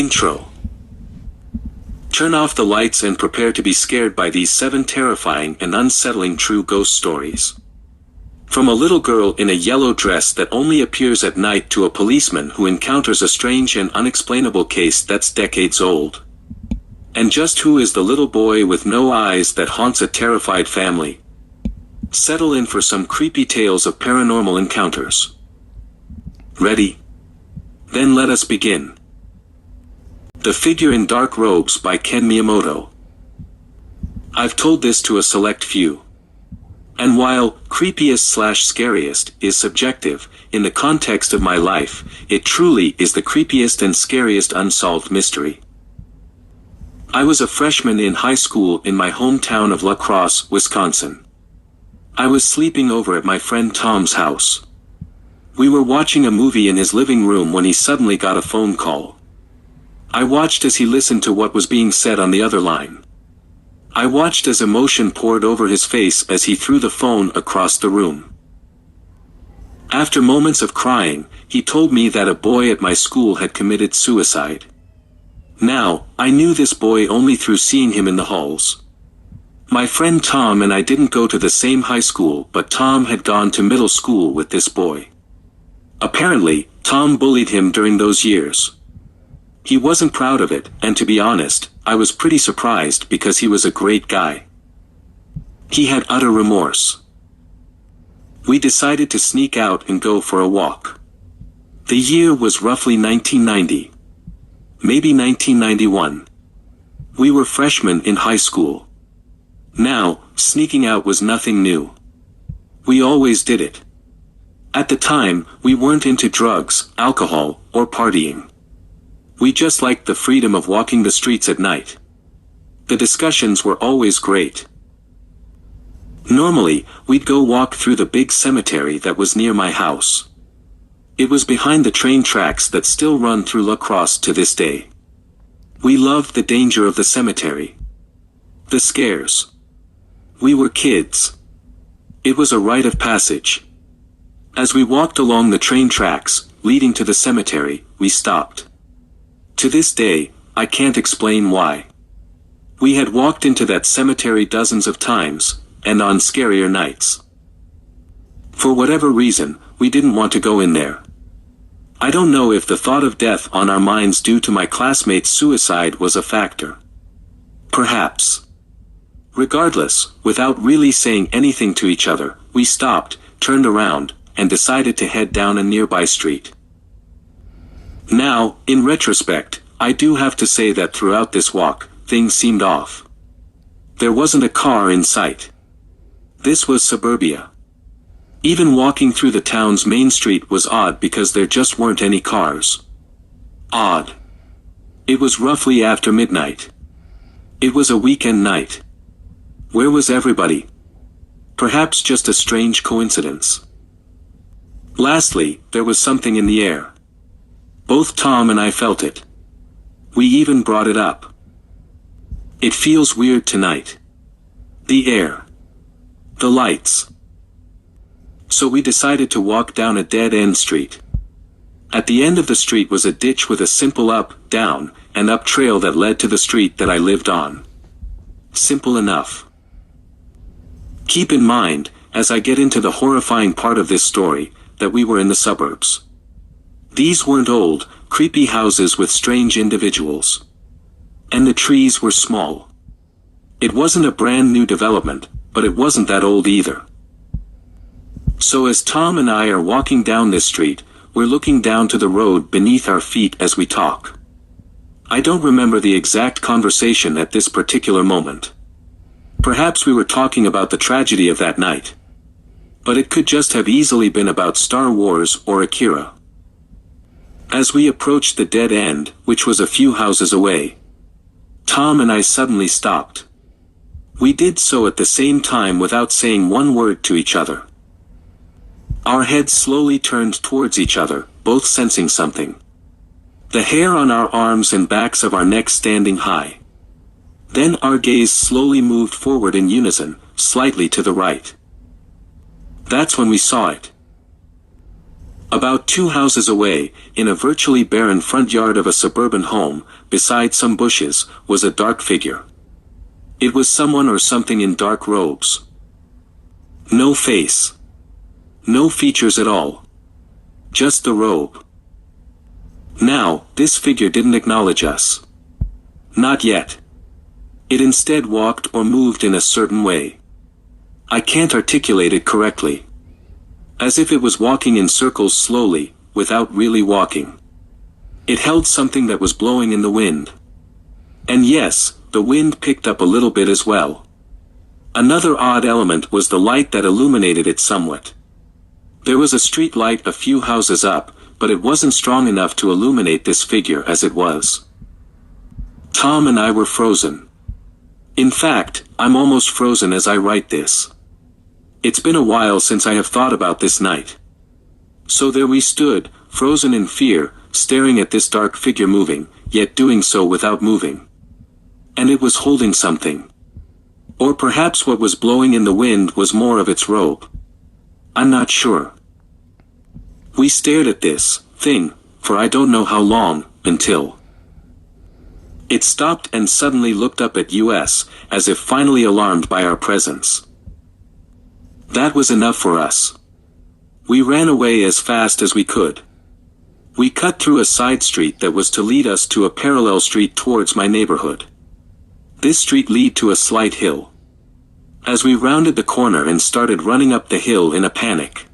Intro. Turn off the lights and prepare to be scared by these 7 terrifying and unsettling true ghost stories. From a little girl in a yellow dress that only appears at night to a policeman who encounters a strange and unexplainable case that's decades old. And just who is the little boy with no eyes that haunts a terrified family? Settle in for some creepy tales of paranormal encounters. Ready? Then let us begin. The Figure in Dark Robes by Ken Miyamoto. I've told this to a select few. And while creepiest/scariest is subjective, in the context of my life, it truly is the creepiest and scariest unsolved mystery. I was a freshman in high school in my hometown of La Crosse, Wisconsin. I was sleeping over at my friend Tom's house. We were watching a movie in his living room when he suddenly got a phone call. I watched as he listened to what was being said on the other line. I watched as emotion poured over his face as he threw the phone across the room. After moments of crying, he told me that a boy at my school had committed suicide. Now, I knew this boy only through seeing him in the halls. My friend Tom and I didn't go to the same high school, but Tom had gone to middle school with this boy. Apparently, Tom bullied him during those years. He wasn't proud of it, and to be honest, I was pretty surprised because he was a great guy. He had utter remorse. We decided to sneak out and go for a walk. The year was roughly 1990. Maybe 1991. We were freshmen in high school. Now, sneaking out was nothing new. We always did it. At the time, we weren't into drugs, alcohol, or partying. We just liked the freedom of walking the streets at night. The discussions were always great. Normally, we'd go walk through the big cemetery that was near my house. It was behind the train tracks that still run through La Crosse to this day. We loved the danger of the cemetery. The scares. We were kids. It was a rite of passage. As we walked along the train tracks, leading to the cemetery, we stopped. To this day, I can't explain why. We had walked into that cemetery dozens of times, and on scarier nights. For whatever reason, we didn't want to go in there. I don't know if the thought of death on our minds due to my classmate's suicide was a factor. Perhaps. Regardless, without really saying anything to each other, we stopped, turned around, and decided to head down a nearby street. Now, in retrospect, I do have to say that throughout this walk, things seemed off. There wasn't a car in sight. This was suburbia. Even walking through the town's main street was odd because there just weren't any cars. Odd. It was roughly after midnight. It was a weekend night. Where was everybody? Perhaps just a strange coincidence. Lastly, there was something in the air. Both Tom and I felt it. We even brought it up. It feels weird tonight. The air. The lights. So we decided to walk down a dead-end street. At the end of the street was a ditch with a simple up, down, and up trail that led to the street that I lived on. Simple enough. Keep in mind, as I get into the horrifying part of this story, that we were in the suburbs. These weren't old, creepy houses with strange individuals. And the trees were small. It wasn't a brand new development, but it wasn't that old either. So as Tom and I are walking down this street, we're looking down to the road beneath our feet as we talk. I don't remember the exact conversation at this particular moment. Perhaps we were talking about the tragedy of that night. But it could just have easily been about Star Wars or Akira. As we approached the dead end, which was a few houses away, Tom and I suddenly stopped. We did so at the same time without saying one word to each other. Our heads slowly turned towards each other, both sensing something. The hair on our arms and backs of our necks standing high. Then our gaze slowly moved forward in unison, slightly to the right. That's when we saw it. About 2 houses away, in a virtually barren front yard of a suburban home, beside some bushes, was a dark figure. It was someone or something in dark robes. No face. No features at all. Just the robe. Now, this figure didn't acknowledge us. Not yet. It instead walked or moved in a certain way. I can't articulate it correctly. As if it was walking in circles slowly, without really walking. It held something that was blowing in the wind. And yes, the wind picked up a little bit as well. Another odd element was the light that illuminated it somewhat. There was a street light a few houses up, but it wasn't strong enough to illuminate this figure as it was. Tom and I were frozen. In fact, I'm almost frozen as I write this. It's been a while since I have thought about this night. So there we stood, frozen in fear, staring at this dark figure moving, yet doing so without moving. And it was holding something. Or perhaps what was blowing in the wind was more of its robe. I'm not sure. We stared at this thing, for I don't know how long, until it stopped and suddenly looked up at us, as if finally alarmed by our presence. That was enough for us. We ran away as fast as we could. We cut through a side street that was to lead us to a parallel street towards my neighborhood. This street led to a slight hill. As we rounded the corner and started running up the hill in a panic,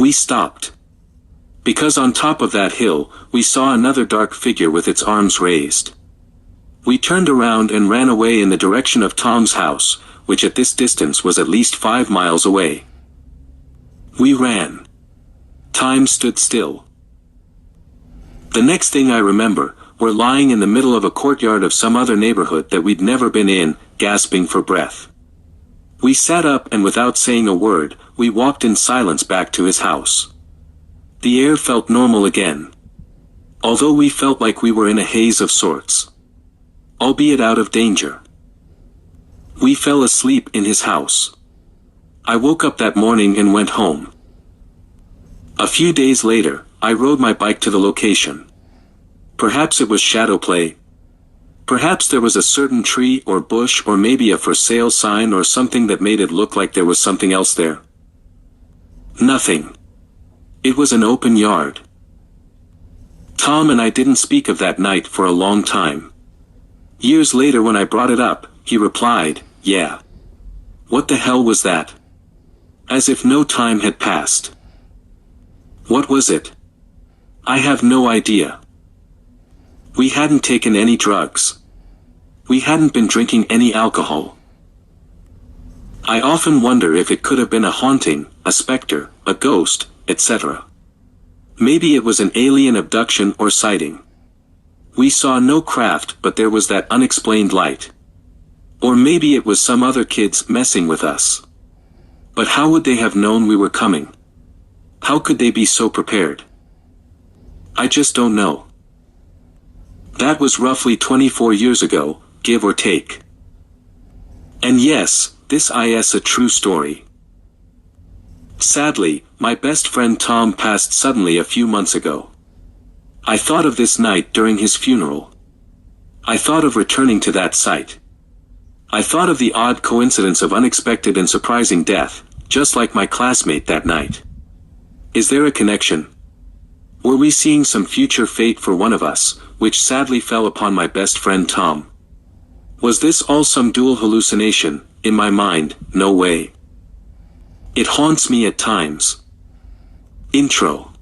we stopped. Because on top of that hill, we saw another dark figure with its arms raised. We turned around and ran away in the direction of Tom's house, which at this distance was at least 5 miles away. We ran. Time stood still. The next thing I remember, we're lying in the middle of a courtyard of some other neighborhood that we'd never been in, gasping for breath. We sat up and without saying a word, we walked in silence back to his house. The air felt normal again. Although we felt like we were in a haze of sorts. Albeit out of danger. We fell asleep in his house. I woke up that morning and went home. A few days later, I rode my bike to the location. Perhaps it was shadow play. Perhaps there was a certain tree or bush or maybe a for sale sign or something that made it look like there was something else there. Nothing. It was an open yard. Tom and I didn't speak of that night for a long time. Years later when I brought it up, he replied, "Yeah. What the hell was that?" As if no time had passed. What was it? I have no idea. We hadn't taken any drugs. We hadn't been drinking any alcohol. I often wonder if it could have been a haunting, a specter, a ghost, etc. Maybe it was an alien abduction or sighting. We saw no craft but there was that unexplained light. Or maybe it was some other kids messing with us. But how would they have known we were coming? How could they be so prepared? I just don't know. That was roughly 24 years ago, give or take. And yes, this is a true story. Sadly, my best friend Tom passed suddenly a few months ago. I thought of this night during his funeral. I thought of returning to that site. I thought of the odd coincidence of unexpected and surprising death, just like my classmate that night. Is there a connection? Were we seeing some future fate for one of us, which sadly fell upon my best friend Tom? Was this all some dual hallucination? In my mind, no way. It haunts me at times. Intro.